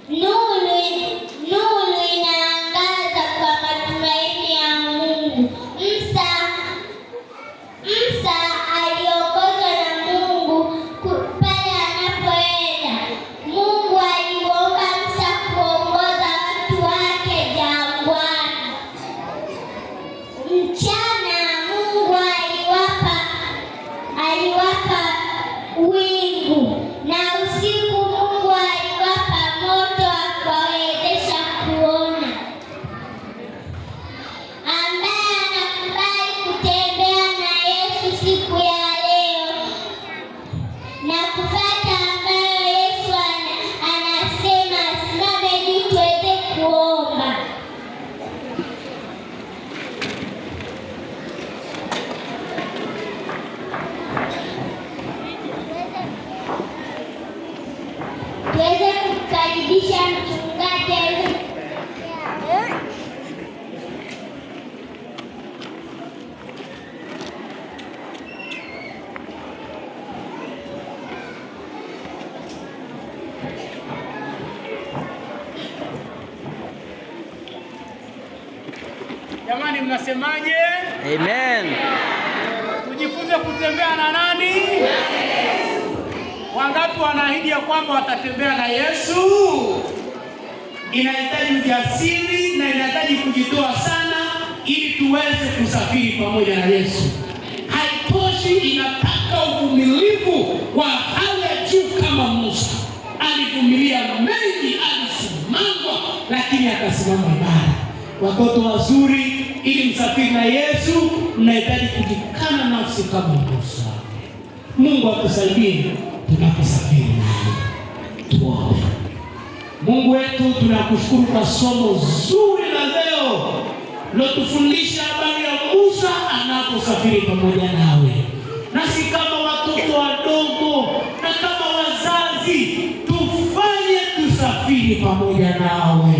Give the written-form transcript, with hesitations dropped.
Nuru inaangaza kwa matumaini ya Mungu. Musa aliongozwa na Mungu pale anapoenda. Mungu alimuomba Musa kuongoza watu wake jangwani. Mchana Mungu aliwapa wingu, na usiku Mungu aliwapa moto wa kuwawezesha kuona. Ambaye anakubali kutembea na Yesu siku ya leo na kufuata ambayo Yesu anasema, asimame juu tuweze kuomba. Tuweze kukaribisha mchungaji. Jamani, mnasemaje? Amen. Tujifunze kutembea na nani? Wangapi wanaahidi ya kwamba watatembea na Yesu? Inahitaji ujasiri na inahitaji kujitoa sana ili tuweze kusafiri pamoja na Yesu. Haitoshi, inataka uvumilivu wa hali ya juu kama Musa. Alivumilia mengi, alisimama lakini akasimama imara. Watoto wazuri, ili msafiri na Yesu mnahitaji kujikana nafsi kama Musa. Mungu atusaidie tunaposafiri naye. Tuombe. Mungu wetu, tunakushukuru kwa somo zuri la leo lotufundisha habari ya Musa anaposafiri pamoja nawe. Nasi kama watoto wadogo na kama wazazi, tufanye tusafiri pamoja nawe.